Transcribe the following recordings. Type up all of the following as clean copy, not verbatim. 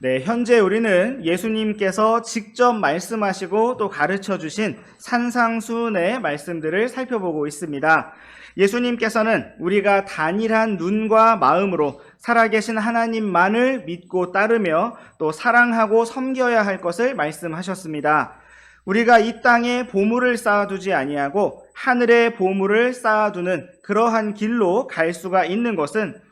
네, 현재 우리는 예수님께서 직접 말씀하시고 또 가르쳐 주신 산상수훈의 말씀들을 살펴보고 있습니다. 예수님께서는 우리가 단일한 눈과 마음으로 살아계신 하나님만을 믿고 따르며 또 사랑하고 섬겨야 할 것을 말씀하셨습니다. 우리가 이 땅에 보물을 쌓아두지 아니하고 하늘에 보물을 쌓아두는 그러한 길로 갈 수가 있는 것은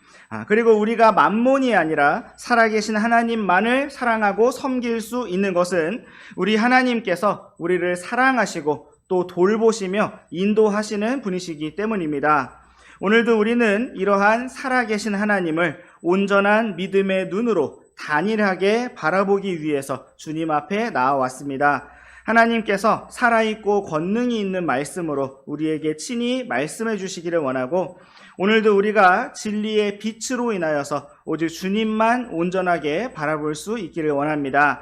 그리고 우리가 만몬이 아니라 살아계신 하나님만을 사랑하고 섬길 수 있는 것은 우리 하나님께서 우리를 사랑하시고 또 돌보시며 인도하시는 분이시기 때문입니다. 오늘도 우리는 이러한 살아계신 하나님을 온전한 믿음의 눈으로 단일하게 바라보기 위해서 주님 앞에 나아왔습니다. 하나님께서 살아있고 권능이 있는 말씀으로 우리에게 친히 말씀해 주시기를 원하고 오늘도 우리가 진리의 빛으로 인하여서 오직 주님만 온전하게 바라볼 수 있기를 원합니다.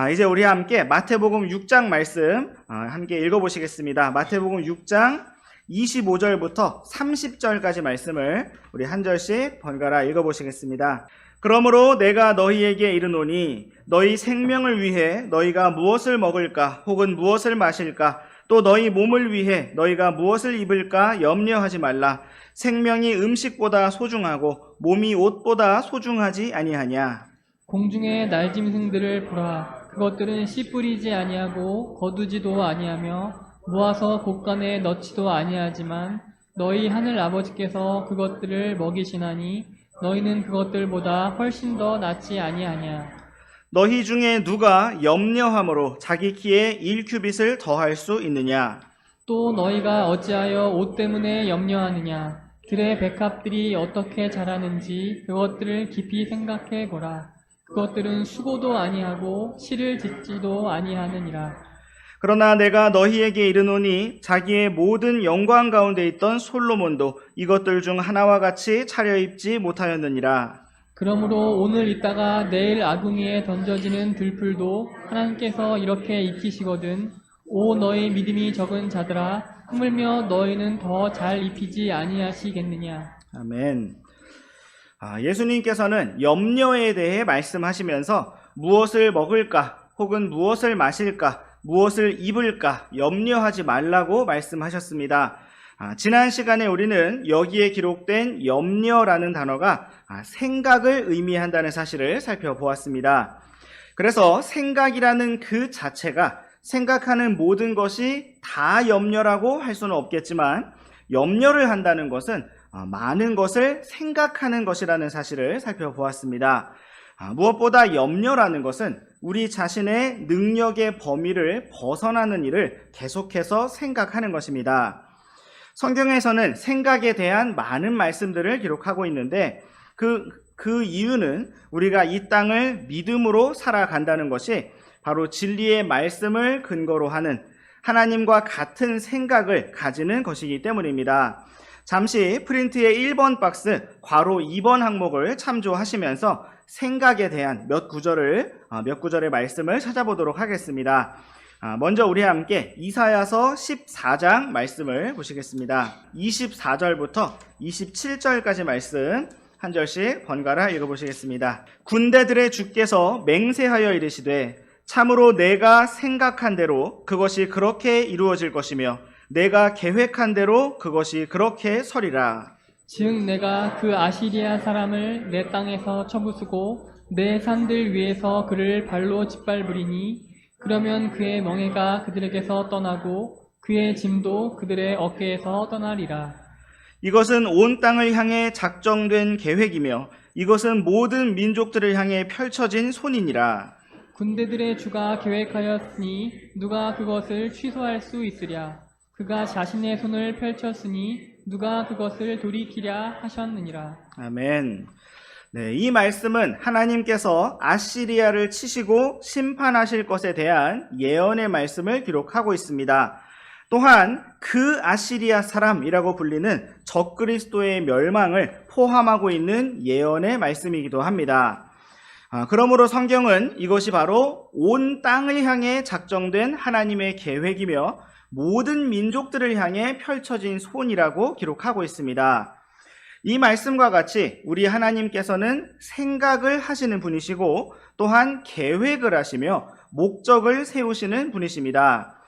이제 우리 함께 마태복음 6장 말씀 함께 읽어보시겠습니다. 마태복음 6장 25절부터 30절까지 말씀을 우리 한 절씩 번갈아 읽어보시겠습니다. 그러므로 내가 너희에게 이르노니 너희 생명을 위해 너희가 무엇을 먹을까 혹은 무엇을 마실까 또 너희 몸을 위해 너희가 무엇을 입을까 염려하지 말라. 생명이 음식보다 소중하고 몸이 옷보다 소중하지 아니하냐. 공중의 날짐승들을 보라. 그것들은 씨 뿌리지 아니하고 거두지도 아니하며 모아서 곳간에 넣지도 아니하지만 너희 하늘 아버지께서 그것들을 먹이시나니 너희는 그것들보다 훨씬 더 낫지 아니하냐. 너희 중에 누가 염려함으로 자기 키에 1규빗을 더할 수 있느냐. 또 너희가 어찌하여 옷 때문에 염려하느냐. 들의 백합들이 어떻게 자라는지 그것들을 깊이 생각해 보라. 그것들은 수고도 아니하고 실을 짓지도 아니하느니라. 그러나 내가 너희에게 이르노니 자기의 모든 영광 가운데 있던 솔로몬도 이것들 중 하나와 같이 차려입지 못하였느니라. 그러므로 오늘 있다가 내일 아궁이에 던져지는 들풀도 하나님께서 이렇게 입히시거든. 오 너희 믿음이 적은 자들아, 하물며 너희는 더 잘 입히지 아니하시겠느냐. 아멘. 예수님께서는 염려에 대해 말씀하시면서 무엇을 먹을까 혹은 무엇을 마실까 무엇을 입을까 염려하지 말라고 말씀하셨습니다. 지난 시간에 우리는 여기에 기록된 염려라는 단어가 생각을 의미한다는 사실을 살펴보았습니다. 그래서 생각이라는 그 자체가 생각하는 모든 것이 다 염려라고 할 수는 없겠지만 염려를 한다는 것은 많은 것을 생각하는 것이라는 사실을 살펴보았습니다. 무엇보다 염려라는 것은 우리 자신의 능력의 범위를 벗어나는 일을 계속해서 생각하는 것입니다. 성경에서는 생각에 대한 많은 말씀들을 기록하고 있는데 그 이유는 우리가 이 땅을 믿음으로 살아간다는 것이 바로 진리의 말씀을 근거로 하는 하나님과 같은 생각을 가지는 것이기 때문입니다. 잠시 프린트의 1번 박스 괄호 2번 항목을 참조하시면서 생각에 대한 몇 구절의 말씀을 찾아보도록 하겠습니다. 먼저 우리 함께 이사야서 14장 말씀을 보시겠습니다. 24절부터 27절까지 말씀 한 절씩 번갈아 읽어보시겠습니다. 군대들의 주께서 맹세하여 이르시되 참으로 내가 생각한 대로 그것이 그렇게 이루어질 것이며 내가 계획한 대로 그것이 그렇게 서리라. 즉 내가 그 아시리아 사람을 내 땅에서 쳐부수고 내 산들 위에서 그를 발로 짓밟으리니 그러면 그의 멍에가 그들에게서 떠나고 그의 짐도 그들의 어깨에서 떠나리라. 이것은 온 땅을 향해 작정된 계획이며 이것은 모든 민족들을 향해 펼쳐진 손이니라. 군대들의 주가 계획하였으니 누가 그것을 취소할 수 있으랴. 그가 자신의 손을 펼쳤으니 누가 그것을 돌이키랴 하셨느니라. 아멘. 네, 이 말씀은 하나님께서 아시리아를 치시고 심판하실 것에 대한 예언의 말씀을 기록하고 있습니다. 또한 그 아시리아 사람이라고 불리는 적그리스도의 멸망을 포함하고 있는 예언의 말씀이기도 합니다. 그러므로 성경은 이것이 바로 온 땅을 향해 작정된 하나님의 계획이며 모든 민족들을 향해 펼쳐진 손이라고 기록하고 있습니다. 이 말씀과 같이 우리 하나님께서는 생각을 하시는 분이시고 또한 계획을 하시며 목적을 세우시는 분이십니다.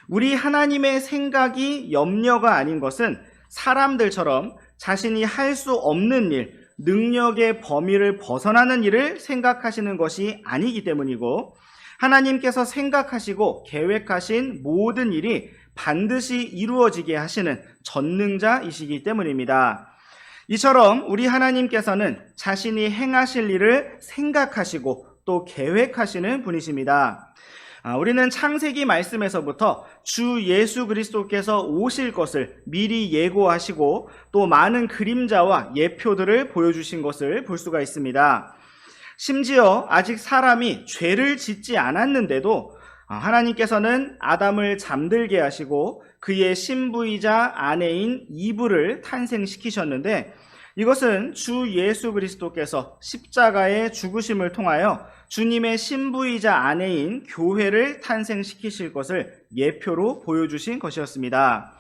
우리 하나님의 생각이 염려가 아닌 것은 사람들처럼 자신이 할 수 없는 일, 능력의 범위를 벗어나는 일을 생각하시는 것이 아니기 때문이고, 하나님께서 생각하시고 계획하신 모든 일이 반드시 이루어지게 하시는 전능자이시기 때문입니다. 이처럼 우리 하나님께서는 자신이 행하실 일을 생각하시고 또 계획하시는 분이십니다. 우리는 창세기 말씀에서부터 주 예수 그리스도께서 오실 것을 미리 예고하시고 또 많은 그림자와 예표들을 보여주신 것을 볼 수가 있습니다. 심지어 아직 사람이 죄를 짓지 않았는데도 하나님께서는 아담을 잠들게 하시고 그의 신부이자 아내인 이브를 탄생시키셨는데, 이것은 주 예수 그리스도께서 십자가의 죽으심을 통하여 주님의 신부이자 아내인 교회를 탄생시키실 것을 예표로 보여주신 것이었습니다.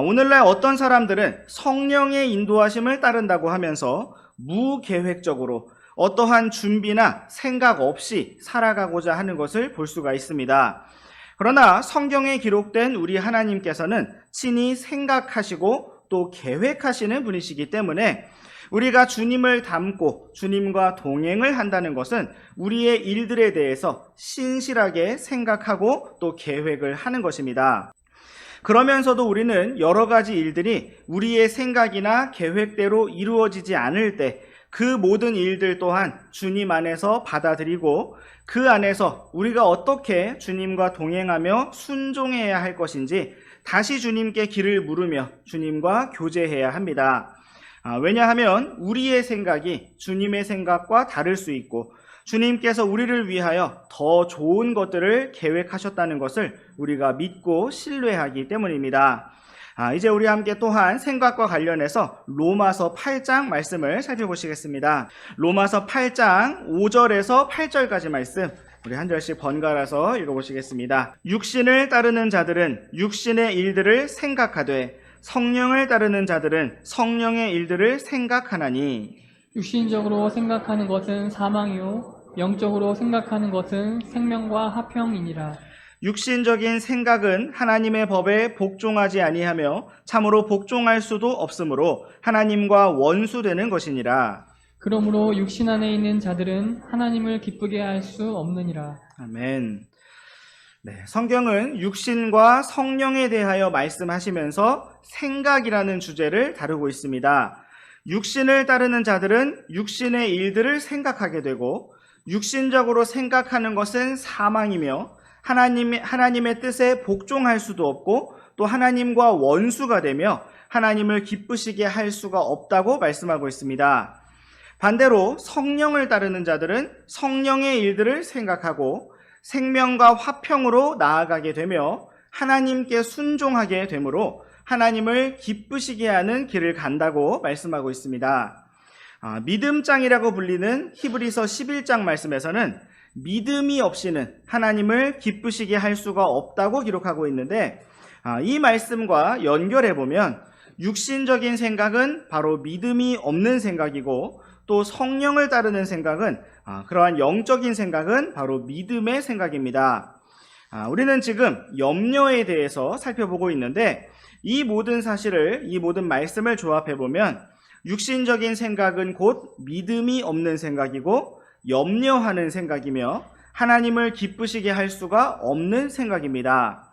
오늘날 어떤 사람들은 성령의 인도하심을 따른다고 하면서 무계획적으로 어떠한 준비나 생각 없이 살아가고자 하는 것을 볼 수가 있습니다. 그러나 성경에 기록된 우리 하나님께서는 친히 생각하시고 또 계획하시는 분이시기 때문에 우리가 주님을 닮고 주님과 동행을 한다는 것은 우리의 일들에 대해서 신실하게 생각하고 또 계획을 하는 것입니다. 그러면서도 우리는 여러 가지 일들이 우리의 생각이나 계획대로 이루어지지 않을 때 그 모든 일들 또한 주님 안에서 받아들이고 그 안에서 우리가 어떻게 주님과 동행하며 순종해야 할 것인지 다시 주님께 길을 물으며 주님과 교제해야 합니다. 왜냐하면 우리의 생각이 주님의 생각과 다를 수 있고 주님께서 우리를 위하여 더 좋은 것들을 계획하셨다는 것을 우리가 믿고 신뢰하기 때문입니다. 이제 우리 함께 또한 생각과 관련해서 로마서 8장 말씀을 살펴보시겠습니다. 로마서 8장 5절에서 8절까지 말씀 우리 한 절씩 번갈아서 읽어보시겠습니다. 육신을 따르는 자들은 육신의 일들을 생각하되 성령을 따르는 자들은 성령의 일들을 생각하나니, 육신적으로 생각하는 것은 사망이요 영적으로 생각하는 것은 생명과 화평이니라. 육신적인 생각은 하나님의 법에 복종하지 아니하며 참으로 복종할 수도 없으므로 하나님과 원수되는 것이니라. 그러므로 육신 안에 있는 자들은 하나님을 기쁘게 할 수 없느니라. 아멘. 성경은 육신과 성령에 대하여 말씀하시면서 생각이라는 주제를 다루고 있습니다. 육신을 따르는 자들은 육신의 일들을 생각하게 되고, 육신적으로 생각하는 것은 사망이며 하나님의 뜻에 복종할 수도 없고 또 하나님과 원수가 되며 하나님을 기쁘시게 할 수가 없다고 말씀하고 있습니다. 반대로 성령을 따르는 자들은 성령의 일들을 생각하고 생명과 화평으로 나아가게 되며 하나님께 순종하게 되므로 하나님을 기쁘시게 하는 길을 간다고 말씀하고 있습니다. 믿음장이라고 불리는 히브리서 11장 말씀에서는 믿음이 없이는 하나님을 기쁘시게 할 수가 없다고 기록하고 있는데, 이 말씀과 연결해 보면 육신적인 생각은 바로 믿음이 없는 생각이고 또 성령을 따르는 생각은 그러한 영적인 생각은 바로 믿음의 생각입니다. 우리는 지금 염려에 대해서 살펴보고 있는데 이 모든 사실을, 이 모든 말씀을 조합해 보면 육신적인 생각은 곧 믿음이 없는 생각이고 염려하는 생각이며 하나님을 기쁘시게 할 수가 없는 생각입니다.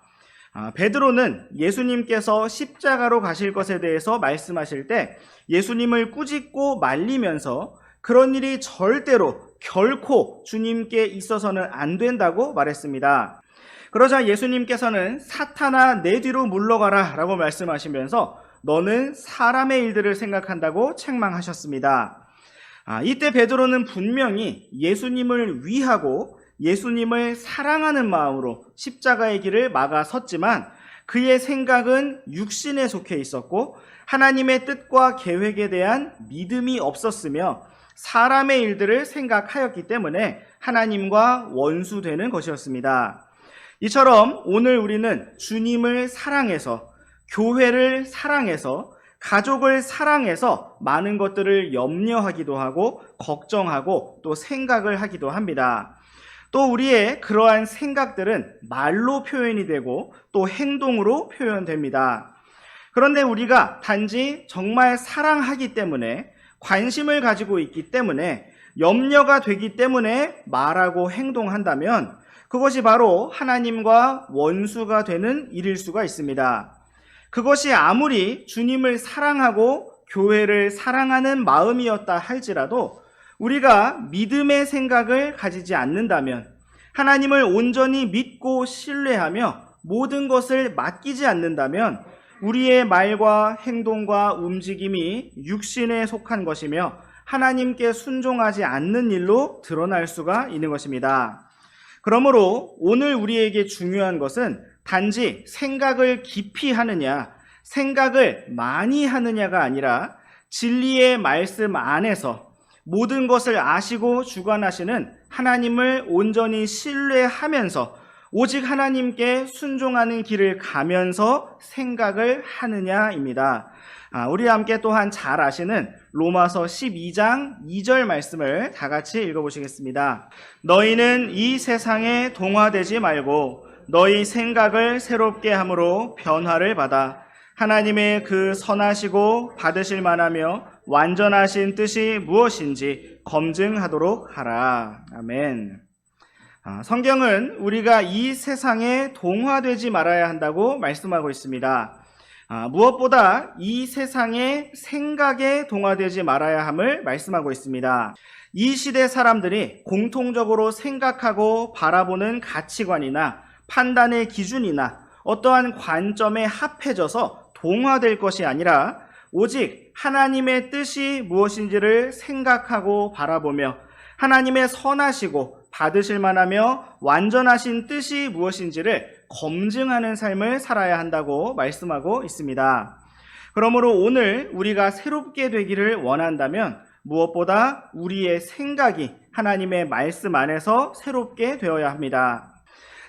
베드로는 예수님께서 십자가로 가실 것에 대해서 말씀하실 때 예수님을 꾸짖고 말리면서 그런 일이 절대로 결코 주님께 있어서는 안 된다고 말했습니다. 그러자 예수님께서는 사탄아 내 뒤로 물러가라 라고 말씀하시면서 너는 사람의 일들을 생각한다고 책망하셨습니다. 이때 베드로는 분명히 예수님을 위하고 예수님을 사랑하는 마음으로 십자가의 길을 막아섰지만 그의 생각은 육신에 속해 있었고 하나님의 뜻과 계획에 대한 믿음이 없었으며 사람의 일들을 생각하였기 때문에 하나님과 원수되는 것이었습니다. 이처럼 오늘 우리는 주님을 사랑해서, 교회를 사랑해서 가족을 사랑해서 많은 것들을 염려하기도 하고 걱정하고 또 생각을 하기도 합니다. 또 우리의 그러한 생각들은 말로 표현이 되고 또 행동으로 표현됩니다. 그런데 우리가 단지 정말 사랑하기 때문에, 관심을 가지고 있기 때문에, 염려가 되기 때문에 말하고 행동한다면 그것이 바로 하나님과 원수가 되는 일일 수가 있습니다. 그것이 아무리 주님을 사랑하고 교회를 사랑하는 마음이었다 할지라도 우리가 믿음의 생각을 가지지 않는다면, 하나님을 온전히 믿고 신뢰하며 모든 것을 맡기지 않는다면 우리의 말과 행동과 움직임이 육신에 속한 것이며 하나님께 순종하지 않는 일로 드러날 수가 있는 것입니다. 그러므로 오늘 우리에게 중요한 것은 단지 생각을 깊이 하느냐, 생각을 많이 하느냐가 아니라 진리의 말씀 안에서 모든 것을 아시고 주관하시는 하나님을 온전히 신뢰하면서 오직 하나님께 순종하는 길을 가면서 생각을 하느냐입니다. 우리 함께 또한 잘 아시는 로마서 12장 2절 말씀을 다 같이 읽어보시겠습니다. 너희는 이 세상에 동화되지 말고 너희 생각을 새롭게 함으로 변화를 받아 하나님의 그 선하시고 받으실 만하며 완전하신 뜻이 무엇인지 검증하도록 하라. 아멘. 성경은 우리가 이 세상에 동화되지 말아야 한다고 말씀하고 있습니다. 무엇보다 이 세상의 생각에 동화되지 말아야 함을 말씀하고 있습니다. 이 시대 사람들이 공통적으로 생각하고 바라보는 가치관이나 판단의 기준이나 어떠한 관점에 합해져서 동화될 것이 아니라 오직 하나님의 뜻이 무엇인지를 생각하고 바라보며 하나님의 선하시고 받으실 만하며 완전하신 뜻이 무엇인지를 검증하는 삶을 살아야 한다고 말씀하고 있습니다. 그러므로 오늘 우리가 새롭게 되기를 원한다면 무엇보다 우리의 생각이 하나님의 말씀 안에서 새롭게 되어야 합니다.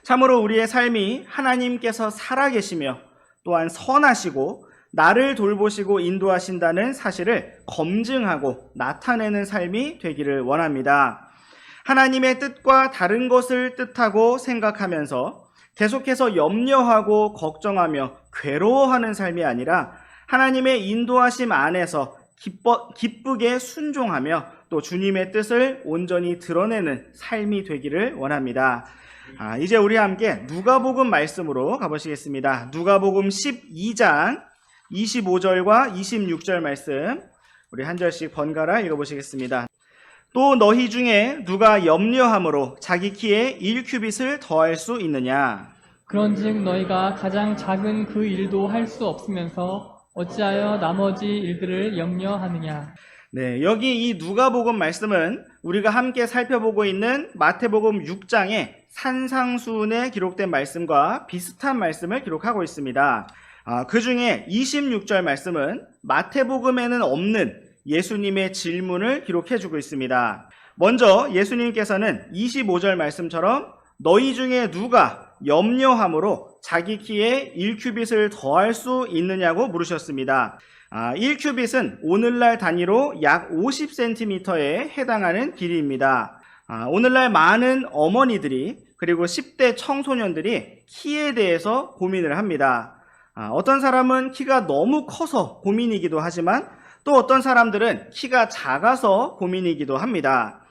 참으로 우리의 삶이 하나님께서 살아계시며 또한 선하시고 나를 돌보시고 인도하신다는 사실을 검증하고 나타내는 삶이 되기를 원합니다. 하나님의 뜻과 다른 것을 뜻하고 생각하면서 계속해서 염려하고 걱정하며 괴로워하는 삶이 아니라 하나님의 인도하심 안에서 기쁘게 순종하며 또 주님의 뜻을 온전히 드러내는 삶이 되기를 원합니다. 이제 우리 함께 누가복음 말씀으로 가보시겠습니다. 누가복음 12장 25절과 26절 말씀 우리 한 절씩 번갈아 읽어보시겠습니다. 또 너희 중에 누가 염려함으로 자기 키에 1규빗을 더할 수 있느냐? 그런즉 너희가 가장 작은 그 일도 할 수 없으면서 어찌하여 나머지 일들을 염려하느냐? 네, 여기 이 누가복음 말씀은 우리가 함께 살펴보고 있는 마태복음 6장의 산상수훈에 기록된 말씀과 비슷한 말씀을 기록하고 있습니다. 그 중에 26절 말씀은 마태복음에는 없는 예수님의 질문을 기록해주고 있습니다. 먼저 예수님께서는 25절 말씀처럼 너희 중에 누가 염려함으로 자기 키에 1규빗을 더할 수 있느냐고 물으셨습니다. 1규빗은 오늘날 단위로 약 50cm에 해당하는 길이입니다. 오늘날 많은 어머니들이 그리고 10대 청소년들이 키에 대해서 고민을 합니다. 어떤 사람은 키가 너무 커서 고민이기도 하지만 또 어떤 사람들은 키가 작아서 고민이기도 합니다.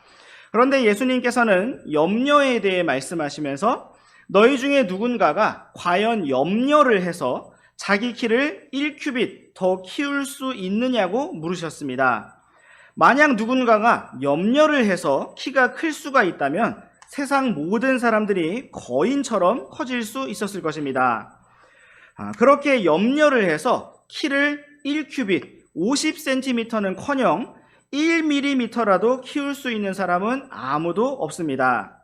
그런데 예수님께서는 염려에 대해 말씀하시면서 너희 중에 누군가가 과연 염려를 해서 자기 키를 1규빗 더 키울 수 있느냐고 물으셨습니다. 만약 누군가가 염려를 해서 키가 클 수가 있다면 세상 모든 사람들이 거인처럼 커질 수 있었을 것입니다. 그렇게 염려를 해서 키를 1규빗 50cm는커녕 1mm라도 키울 수 있는 사람은 아무도 없습니다.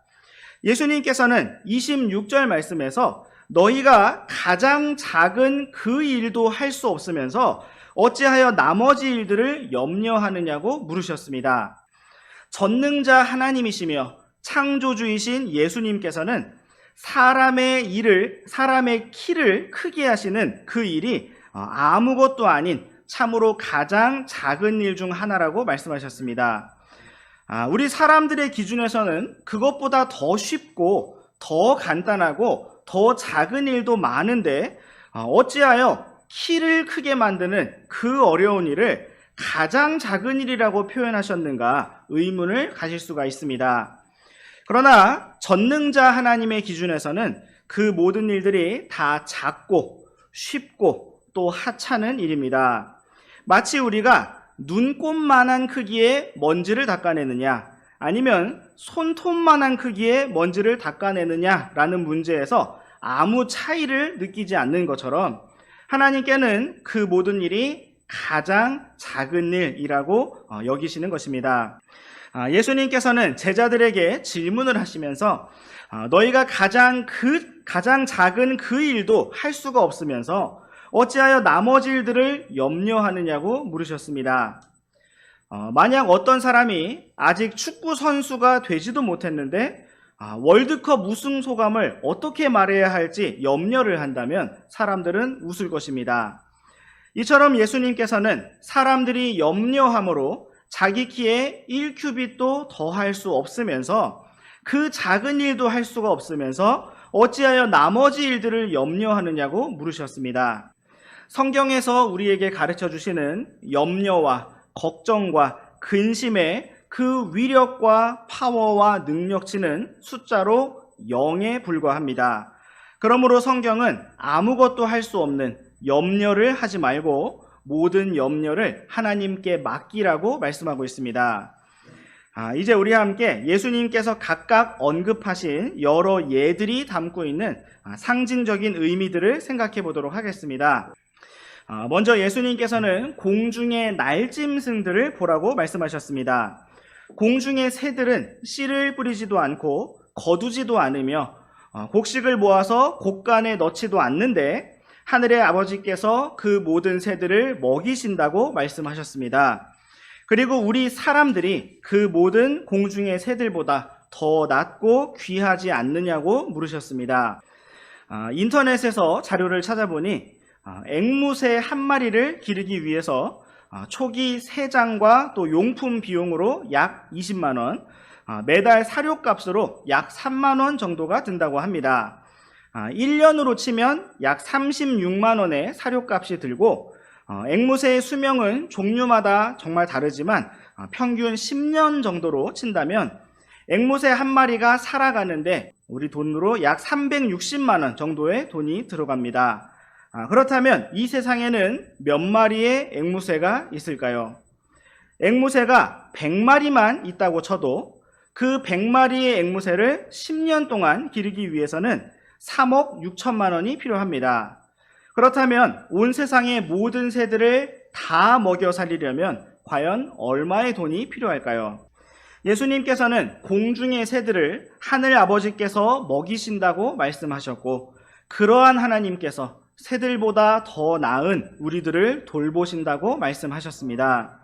예수님께서는 26절 말씀에서 너희가 가장 작은 그 일도 할 수 없으면서 어찌하여 나머지 일들을 염려하느냐고 물으셨습니다. 전능자 하나님이시며 창조주이신 예수님께서는 사람의 키를 크게 하시는 그 일이 아무것도 아닌 참으로 가장 작은 일 중 하나라고 말씀하셨습니다. 우리 사람들의 기준에서는 그것보다 더 쉽고 더 간단하고 더 작은 일도 많은데 어찌하여 키를 크게 만드는 그 어려운 일을 가장 작은 일이라고 표현하셨는가 의문을 가질 수가 있습니다. 그러나 전능자 하나님의 기준에서는 그 모든 일들이 다 작고 쉽고 또 하찮은 일입니다. 마치 우리가 눈곱만한 크기의 먼지를 닦아내느냐 아니면 손톱만한 크기의 먼지를 닦아내느냐라는 문제에서 아무 차이를 느끼지 않는 것처럼 하나님께는 그 모든 일이 가장 작은 일이라고 여기시는 것입니다. 예수님께서는 제자들에게 질문을 하시면서 너희가 가장 작은 그 일도 할 수가 없으면서 어찌하여 나머지 일들을 염려하느냐고 물으셨습니다. 만약 어떤 사람이 아직 축구 선수가 되지도 못했는데 월드컵 우승 소감을 어떻게 말해야 할지 염려를 한다면 사람들은 웃을 것입니다. 이처럼 예수님께서는 사람들이 염려함으로 자기 키에 1큐빗도 더 할 수 없으면서 그 작은 일도 할 수가 없으면서 어찌하여 나머지 일들을 염려하느냐고 물으셨습니다. 성경에서 우리에게 가르쳐 주시는 염려와 걱정과 근심의 그 위력과 파워와 능력치는 숫자로 0에 불과합니다. 그러므로 성경은 아무것도 할 수 없는 염려를 하지 말고 모든 염려를 하나님께 맡기라고 말씀하고 있습니다. 이제 우리와 함께 예수님께서 각각 언급하신 여러 예들이 담고 있는 상징적인 의미들을 생각해 보도록 하겠습니다. 먼저 예수님께서는 공중의 날짐승들을 보라고 말씀하셨습니다. 공중의 새들은 씨를 뿌리지도 않고 거두지도 않으며 곡식을 모아서 곡간에 넣지도 않는데 하늘의 아버지께서 그 모든 새들을 먹이신다고 말씀하셨습니다. 그리고 우리 사람들이 그 모든 공중의 새들보다 더 낫고 귀하지 않느냐고 물으셨습니다. 인터넷에서 자료를 찾아보니 앵무새 한 마리를 기르기 위해서 초기 새장과 또 용품 비용으로 약 20만 원, 매달 사료값으로 약 3만 원 정도가 든다고 합니다. 1년으로 치면 약 36만 원의 사료값이 들고 앵무새의 수명은 종류마다 정말 다르지만 평균 10년 정도로 친다면 앵무새 한 마리가 살아가는데 우리 돈으로 약 360만 원 정도의 돈이 들어갑니다. 그렇다면 이 세상에는 몇 마리의 앵무새가 있을까요? 앵무새가 100마리만 있다고 쳐도 그 100마리의 앵무새를 10년 동안 기르기 위해서는 3억 6천만 원이 필요합니다. 그렇다면 온 세상의 모든 새들을 다 먹여 살리려면 과연 얼마의 돈이 필요할까요? 예수님께서는 공중의 새들을 하늘 아버지께서 먹이신다고 말씀하셨고 그러한 하나님께서 새들보다 더 나은 우리들을 돌보신다고 말씀하셨습니다.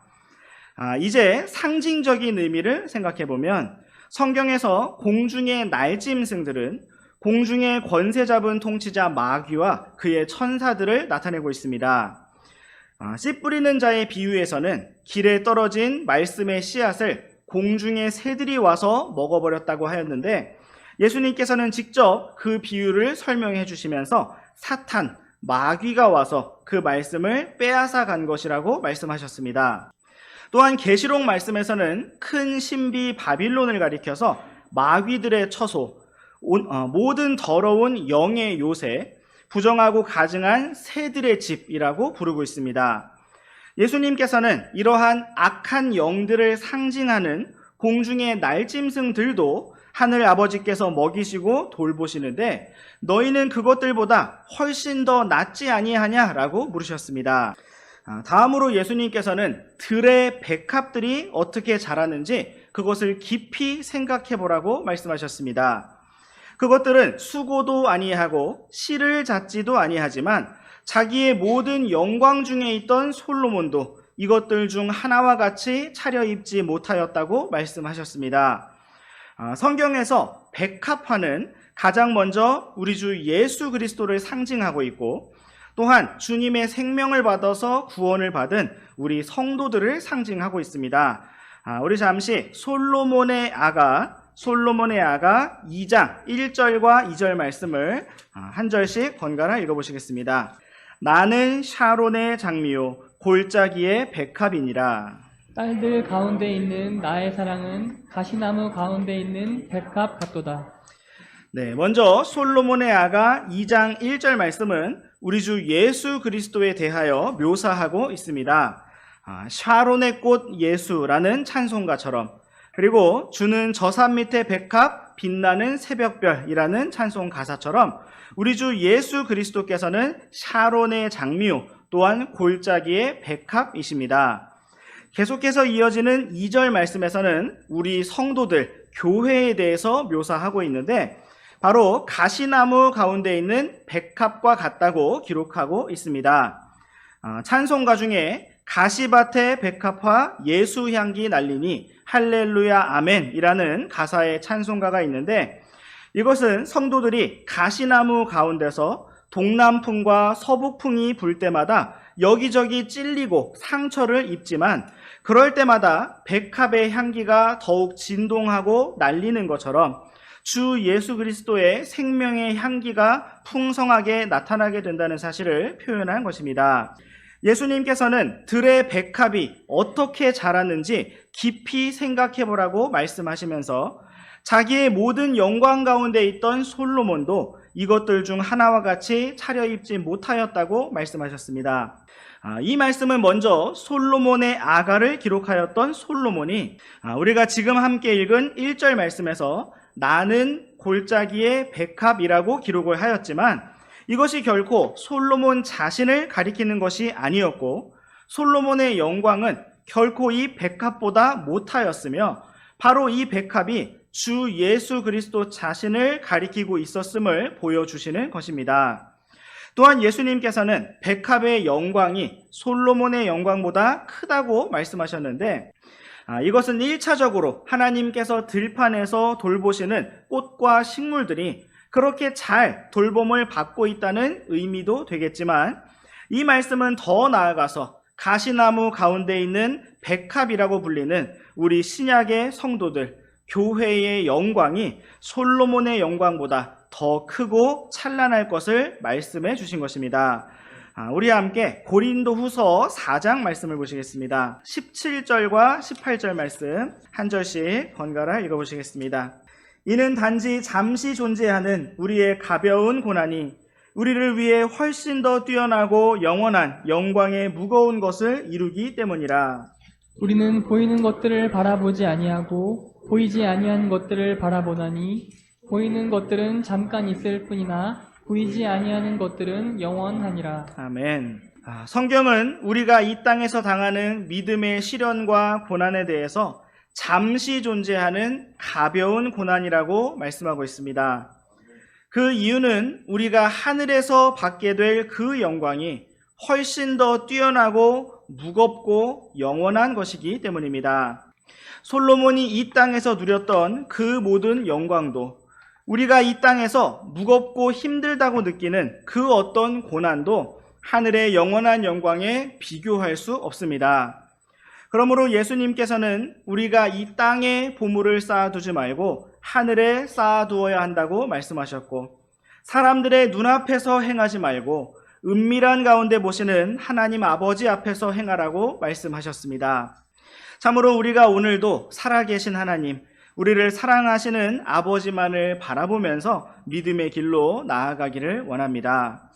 이제 상징적인 의미를 생각해 보면 성경에서 공중의 날짐승들은 공중의 권세 잡은 통치자 마귀와 그의 천사들을 나타내고 있습니다. 씨 뿌리는 자의 비유에서는 길에 떨어진 말씀의 씨앗을 공중의 새들이 와서 먹어버렸다고 하였는데 예수님께서는 직접 그 비유를 설명해 주시면서 사탄, 마귀가 와서 그 말씀을 빼앗아 간 것이라고 말씀하셨습니다. 또한 계시록 말씀에서는 큰 신비 바빌론을 가리켜서 마귀들의 처소, 모든 더러운 영의 요새, 부정하고 가증한 새들의 집이라고 부르고 있습니다. 예수님께서는 이러한 악한 영들을 상징하는 공중의 날짐승들도 하늘 아버지께서 먹이시고 돌보시는데 너희는 그것들보다 훨씬 더 낫지 아니하냐라고 물으셨습니다. 다음으로 예수님께서는 들의 백합들이 어떻게 자라는지 그것을 깊이 생각해 보라고 말씀하셨습니다. 그것들은 수고도 아니하고 씨를 잡지도 아니하지만 자기의 모든 영광 중에 있던 솔로몬도 이것들 중 하나와 같이 차려입지 못하였다고 말씀하셨습니다. 성경에서 백합화는 가장 먼저 우리 주 예수 그리스도를 상징하고 있고 또한 주님의 생명을 받아서 구원을 받은 우리 성도들을 상징하고 있습니다. 우리 잠시 솔로몬의 아가 2장 1절과 2절 말씀을 한 절씩 번갈아 읽어보시겠습니다. 나는 샤론의 장미요 골짜기의 백합이니라. 딸들 가운데 있는 나의 사랑은 가시나무 가운데 있는 백합 같도다. 네, 먼저 솔로몬의 아가 2장 1절 말씀은 우리 주 예수 그리스도에 대하여 묘사하고 있습니다. 샤론의 꽃 예수라는 찬송가처럼, 그리고 주는 저산 밑에 백합 빛나는 새벽별이라는 찬송 가사처럼 우리 주 예수 그리스도께서는 샤론의 장미요 또한 골짜기의 백합이십니다. 계속해서 이어지는 2절 말씀에서는 우리 성도들, 교회에 대해서 묘사하고 있는데 바로 가시나무 가운데 있는 백합과 같다고 기록하고 있습니다. 찬송가 중에 가시밭에 백합화 예수 향기 날리니 할렐루야 아멘이라는 가사의 찬송가가 있는데 이것은 성도들이 가시나무 가운데서 동남풍과 서북풍이 불 때마다 여기저기 찔리고 상처를 입지만 그럴 때마다 백합의 향기가 더욱 진동하고 날리는 것처럼 주 예수 그리스도의 생명의 향기가 풍성하게 나타나게 된다는 사실을 표현한 것입니다. 예수님께서는 들의 백합이 어떻게 자랐는지 깊이 생각해 보라고 말씀하시면서 자기의 모든 영광 가운데 있던 솔로몬도 이것들 중 하나와 같이 차려입지 못하였다고 말씀하셨습니다. 이 말씀은 먼저 솔로몬의 아가를 기록하였던 솔로몬이 우리가 지금 함께 읽은 1절 말씀에서 나는 골짜기의 백합이라고 기록을 하였지만 이것이 결코 솔로몬 자신을 가리키는 것이 아니었고 솔로몬의 영광은 결코 이 백합보다 못하였으며 바로 이 백합이 주 예수 그리스도 자신을 가리키고 있었음을 보여주시는 것입니다. 또한 예수님께서는 백합의 영광이 솔로몬의 영광보다 크다고 말씀하셨는데 이것은 1차적으로 하나님께서 들판에서 돌보시는 꽃과 식물들이 그렇게 잘 돌봄을 받고 있다는 의미도 되겠지만 이 말씀은 더 나아가서 가시나무 가운데 있는 백합이라고 불리는 우리 신약의 성도들, 교회의 영광이 솔로몬의 영광보다 더 크고 찬란할 것을 말씀해 주신 것입니다. 우리 함께 고린도후서 4장 말씀을 보시겠습니다. 17절과 18절 말씀 한 절씩 번갈아 읽어보시겠습니다. 이는 단지 잠시 존재하는 우리의 가벼운 고난이 우리를 위해 훨씬 더 뛰어나고 영원한 영광의 무거운 것을 이루기 때문이라. 우리는 보이는 것들을 바라보지 아니하고 보이지 아니한 것들을 바라보나니 보이는 것들은 잠깐 있을 뿐이나 보이지 아니하는 것들은 영원하니라. 아멘. 성경은 우리가 이 땅에서 당하는 믿음의 시련과 고난에 대해서 잠시 존재하는 가벼운 고난이라고 말씀하고 있습니다. 그 이유는 우리가 하늘에서 받게 될 그 영광이 훨씬 더 뛰어나고 무겁고 영원한 것이기 때문입니다. 솔로몬이 이 땅에서 누렸던 그 모든 영광도 우리가 이 땅에서 무겁고 힘들다고 느끼는 그 어떤 고난도 하늘의 영원한 영광에 비교할 수 없습니다. 그러므로 예수님께서는 우리가 이 땅에 보물을 쌓아두지 말고 하늘에 쌓아두어야 한다고 말씀하셨고 사람들의 눈앞에서 행하지 말고 은밀한 가운데 보시는 하나님 아버지 앞에서 행하라고 말씀하셨습니다. 참으로 우리가 오늘도 살아계신 하나님, 우리를 사랑하시는 아버지만을 바라보면서 믿음의 길로 나아가기를 원합니다.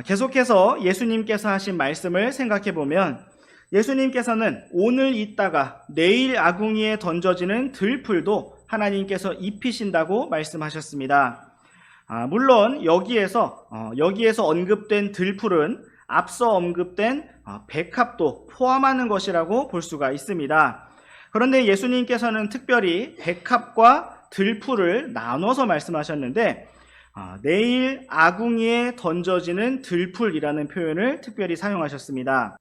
계속해서 예수님께서 하신 말씀을 생각해 보면 예수님께서는 오늘 있다가 내일 아궁이에 던져지는 들풀도 하나님께서 입히신다고 말씀하셨습니다. 물론 여기에서 언급된 들풀은 앞서 언급된 백합도 포함하는 것이라고 볼 수가 있습니다. 그런데 예수님께서는 특별히 백합과 들풀을 나눠서 말씀하셨는데 내일 아궁이에 던져지는 들풀이라는 표현을 특별히 사용하셨습니다.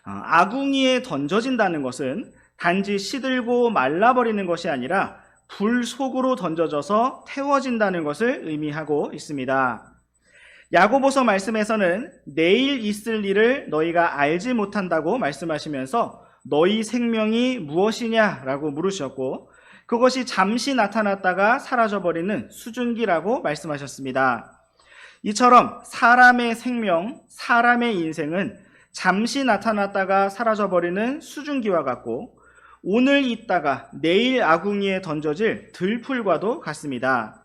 아궁이에 던져진다는 것은 단지 시들고 말라버리는 것이 아니라 불 속으로 던져져서 태워진다는 것을 의미하고 있습니다. 야고보서 말씀에서는 내일 있을 일을 너희가 알지 못한다고 말씀하시면서 너희 생명이 무엇이냐라고 물으셨고, 그것이 잠시 나타났다가 사라져버리는 수증기라고 말씀하셨습니다. 이처럼 사람의 생명, 사람의 인생은 잠시 나타났다가 사라져버리는 수증기와 같고, 오늘 있다가 내일 아궁이에 던져질 들풀과도 같습니다.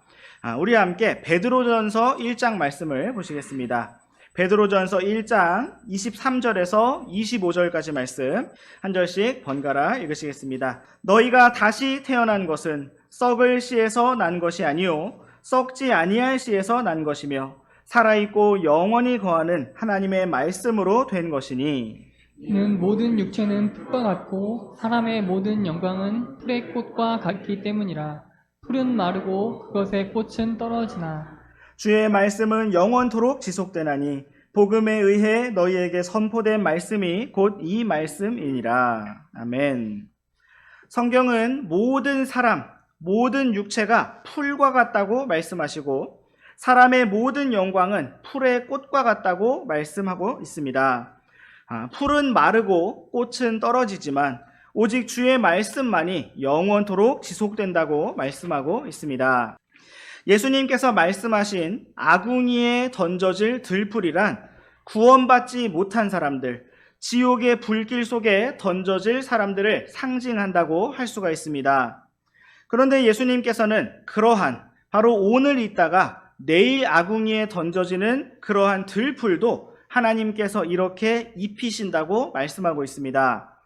우리 함께 베드로전서 1장 말씀을 보시겠습니다. 베드로전서 1장 23절에서 25절까지 말씀 한 절씩 번갈아 읽으시겠습니다. 너희가 다시 태어난 것은 썩을 씨에서 난 것이 아니요 썩지 아니할 씨에서 난 것이며 살아있고 영원히 거하는 하나님의 말씀으로 된 것이니, 이는 모든 육체는 풀과 같고 사람의 모든 영광은 풀의 꽃과 같기 때문이라. 풀은 마르고 그것의 꽃은 떨어지나 주의 말씀은 영원토록 지속되나니 복음에 의해 너희에게 선포된 말씀이 곧 이 말씀이니라. 아멘. 성경은 모든 사람, 모든 육체가 풀과 같다고 말씀하시고 사람의 모든 영광은 풀의 꽃과 같다고 말씀하고 있습니다. 풀은 마르고 꽃은 떨어지지만 오직 주의 말씀만이 영원토록 지속된다고 말씀하고 있습니다. 예수님께서 말씀하신 아궁이에 던져질 들풀이란 구원받지 못한 사람들, 지옥의 불길 속에 던져질 사람들을 상징한다고 할 수가 있습니다. 그런데 예수님께서는 그러한 바로 오늘 있다가 내일 아궁이에 던져지는 그러한 들풀도 하나님께서 이렇게 입히신다고 말씀하고 있습니다.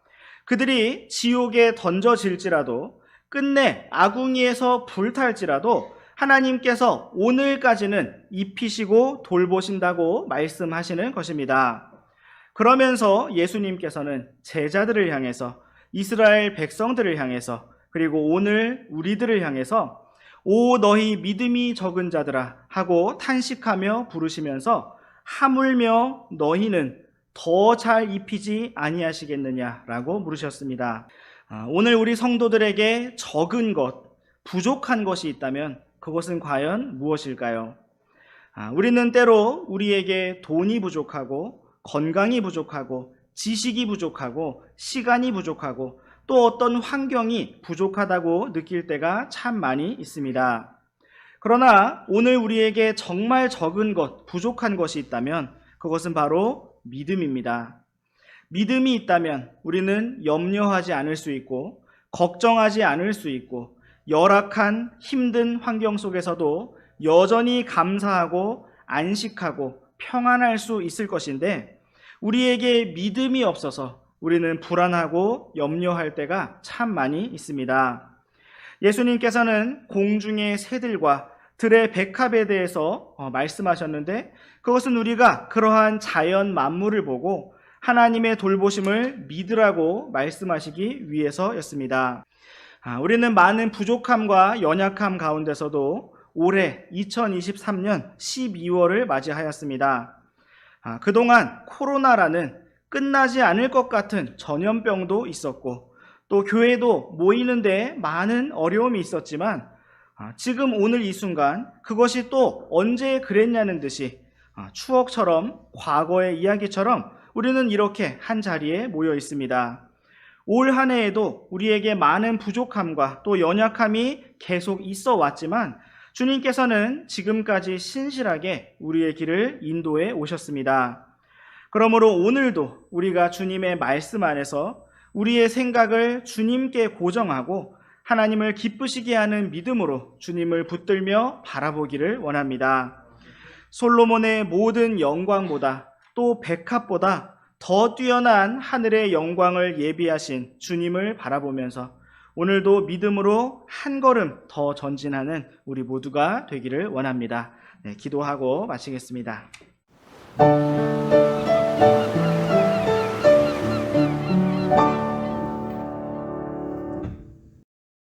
그들이 지옥에 던져질지라도 끝내 아궁이에서 불탈지라도 하나님께서 오늘까지는 입히시고 돌보신다고 말씀하시는 것입니다. 그러면서 예수님께서는 제자들을 향해서, 이스라엘 백성들을 향해서, 그리고 오늘 우리들을 향해서 오 너희 믿음이 적은 자들아 하고 탄식하며 부르시면서 하물며 너희는 더 잘 입히지 아니하시겠느냐라고 물으셨습니다. 오늘 우리 성도들에게 적은 것, 부족한 것이 있다면 그것은 과연 무엇일까요? 우리는 때로 우리에게 돈이 부족하고 건강이 부족하고 지식이 부족하고 시간이 부족하고 또 어떤 환경이 부족하다고 느낄 때가 참 많이 있습니다. 그러나 오늘 우리에게 정말 적은 것, 부족한 것이 있다면 그것은 바로 믿음입니다. 믿음이 있다면 우리는 염려하지 않을 수 있고 걱정하지 않을 수 있고 열악한 힘든 환경 속에서도 여전히 감사하고 안식하고 평안할 수 있을 것인데, 우리에게 믿음이 없어서 우리는 불안하고 염려할 때가 참 많이 있습니다. 예수님께서는 공중의 새들과 들의 백합에 대해서 말씀하셨는데, 그것은 우리가 그러한 자연 만물을 보고 하나님의 돌보심을 믿으라고 말씀하시기 위해서였습니다. 우리는 많은 부족함과 연약함 가운데서도 올해 2023년 12월을 맞이하였습니다. 그동안 코로나라는 끝나지 않을 것 같은 전염병도 있었고 또 교회도 모이는데 많은 어려움이 있었지만 지금 오늘 이 순간 그것이 또 언제 그랬냐는 듯이 추억처럼 과거의 이야기처럼 우리는 이렇게 한 자리에 모여 있습니다. 올 한 해에도 우리에게 많은 부족함과 또 연약함이 계속 있어 왔지만 주님께서는 지금까지 신실하게 우리의 길을 인도해 오셨습니다. 그러므로 오늘도 우리가 주님의 말씀 안에서 우리의 생각을 주님께 고정하고 하나님을 기쁘시게 하는 믿음으로 주님을 붙들며 바라보기를 원합니다. 솔로몬의 모든 영광보다 또 백합보다 더 뛰어난 하늘의 영광을 예비하신 주님을 바라보면서 오늘도 믿음으로 한 걸음 더 전진하는 우리 모두가 되기를 원합니다. 기도하고 마치겠습니다.